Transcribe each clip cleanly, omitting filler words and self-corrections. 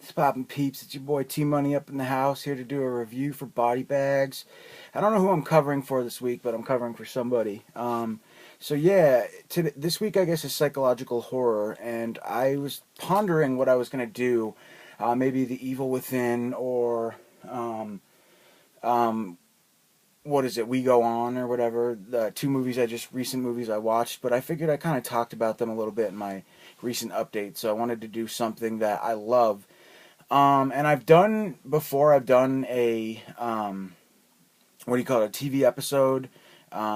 It's poppin' peeps. It's your boy T Money up in the house here to do a review for Body Bags. I don't know who I'm covering for this week, but I'm covering for somebody. So yeah, this week I guess is psychological horror, and I was pondering what I was gonna do. Maybe The Evil Within or um, um, what is it? We Go On or whatever. The two movies recent movies I watched, but I figured I kind of talked about them a little bit in my recent update. So I wanted to do something that I love. And I've done before. I've done a what do you call it? A TV episode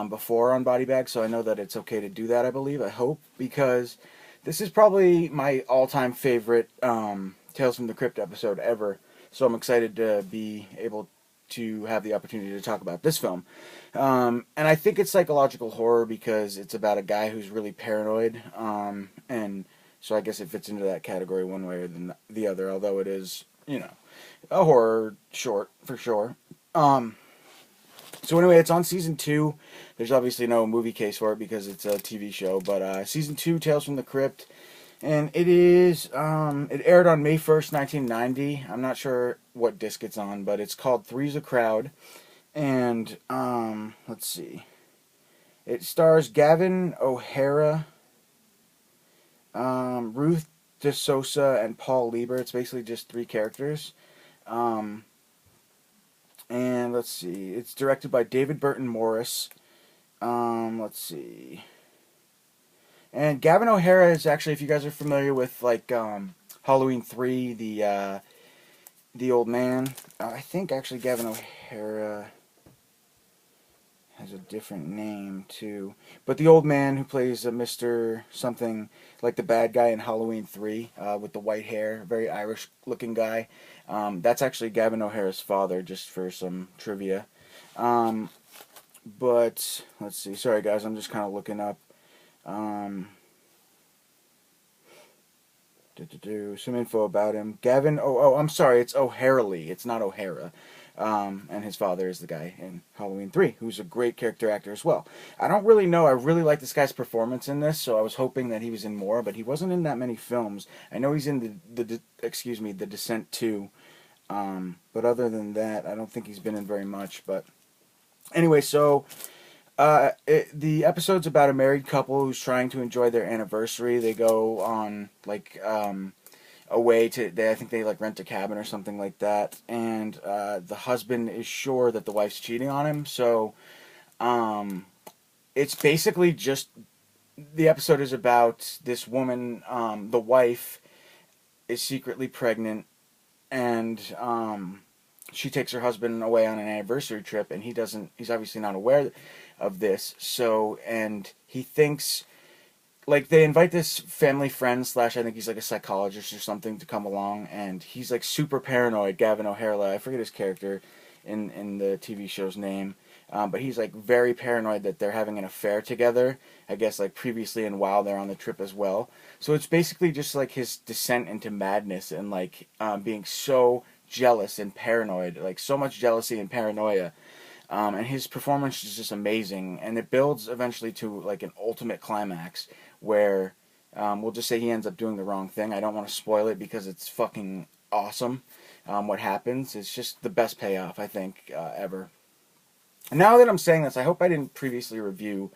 before on Body Bag, so I know that it's okay to do that. I believe. I hope because this is probably my all-time favorite Tales from the Crypt episode ever. So I'm excited to be able to have the opportunity to talk about this film. And I think it's psychological horror because it's about a guy who's really paranoid, and so I guess it fits into that category one way or the other, although it is, a horror short for sure. Um, so anyway, it's on season 2. There's obviously no movie case for it because it's a TV show, but season 2, Tales from the Crypt, and it aired on May 1st, 1990. I'm not sure what disc it's on, but it's called Three's a Crowd, and let's see. It stars Gavin O'Hara, Ruth DeSosa, and Paul Lieber. It's basically just 3 characters. Um, and let's see. It's directed by David Burton Morris. Let's see. And Gavin O'Hara is actually, if you guys are familiar with like Halloween 3, the old man. I think actually Gavin O'Hara has a different name too. But the old man who plays a Mr. something like the bad guy in Halloween 3 with the white hair, very Irish looking guy. That's actually Gavin O'Hara's father, just for some trivia. But let's see. Sorry guys, I'm just kind of looking up. Some info about him. Gavin, I'm sorry, it's O'Hara. It's not O'Hara. And his father is the guy in Halloween 3, who's a great character actor as well. I don't really know. I really like this guy's performance in this, so I was hoping that he was in more, but he wasn't in that many films. I know he's in the Descent 2, but other than that, I don't think he's been in very much. But anyway, so the episode's about a married couple who's trying to enjoy their anniversary. They go on like away to I think they like rent a cabin or something like that, and the husband is sure that the wife's cheating on him. So it's basically just the episode is about this woman. The wife is secretly pregnant, and she takes her husband away on an anniversary trip, and he's obviously not aware of this. So, and he thinks, like, they invite this family friend slash, I think he's like a psychologist or something, to come along, and he's like super paranoid. Gavin O'Hara, I forget his character in the TV show's name, but he's like very paranoid that they're having an affair together, I guess like previously and while they're on the trip as well. So it's basically just like his descent into madness and like being so jealous and paranoid, like so much jealousy and paranoia. And his performance is just amazing, and it builds eventually to like an ultimate climax where we'll just say he ends up doing the wrong thing. I don't want to spoil it because it's fucking awesome. What happens? It's just the best payoff I think ever. And now that I'm saying this, I hope I didn't previously review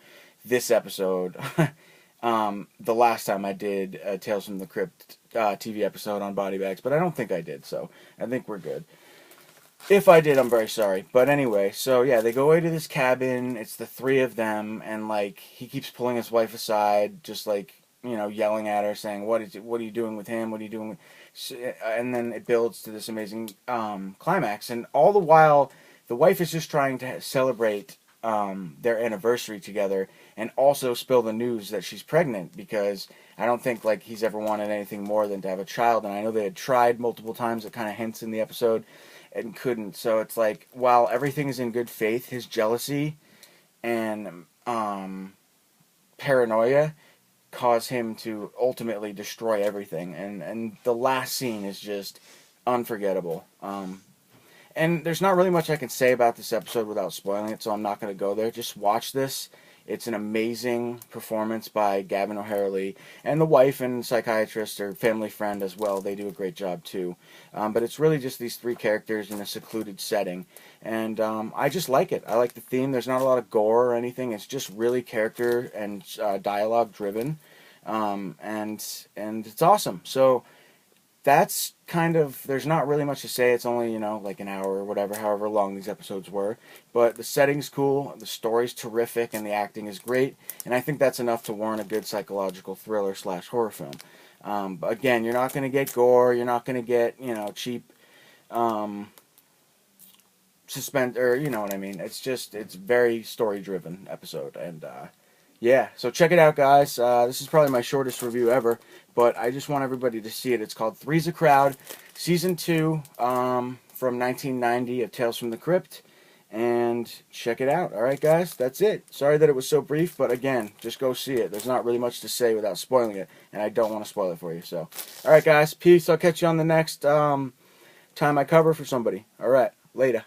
this episode. The last time I did a Tales from the Crypt TV episode on Body Bags, but I don't think I did, so I think we're good. If I did, I'm very sorry. But anyway, so yeah, they go away to this cabin. It's the 3 of them, and like he keeps pulling his wife aside, just like yelling at her, saying, "What are you doing with him? What are you doing?" And then it builds to this amazing climax, and all the while, the wife is just trying to celebrate their anniversary together, and also spill the news that she's pregnant, because I don't think like he's ever wanted anything more than to have a child, and I know they had tried multiple times. It kind of hints in the episode, and couldn't. So it's like, while everything is in good faith, his jealousy and paranoia cause him to ultimately destroy everything. And the last scene is just unforgettable. And there's not really much I can say about this episode without spoiling it, so I'm not going to go there. Just watch this. It's an amazing performance by Gavin O'Hara, and the wife and psychiatrist or family friend as well. They do a great job too. But it's really just these three characters in a secluded setting, and I just like it. I like the theme. There's not a lot of gore or anything. It's just really character and dialogue driven, and it's awesome. So that's kind of, there's not really much to say. It's only, like an hour or whatever, however long these episodes were. But the setting's cool, the story's terrific, and the acting is great. And I think that's enough to warrant a good psychological thriller / horror film. But again, you're not going to get gore. You're not going to get, cheap suspense, or you know what I mean. It's very story-driven episode. And yeah, so check it out, guys. This is probably my shortest review ever, but I just want everybody to see it. It's called Three's a Crowd, Season 2, from 1990 of Tales from the Crypt, and check it out. All right, guys, that's it. Sorry that it was so brief, but again, just go see it. There's not really much to say without spoiling it, and I don't want to spoil it for you. So, all right, guys, peace. I'll catch you on the next time I cover for somebody. All right, later.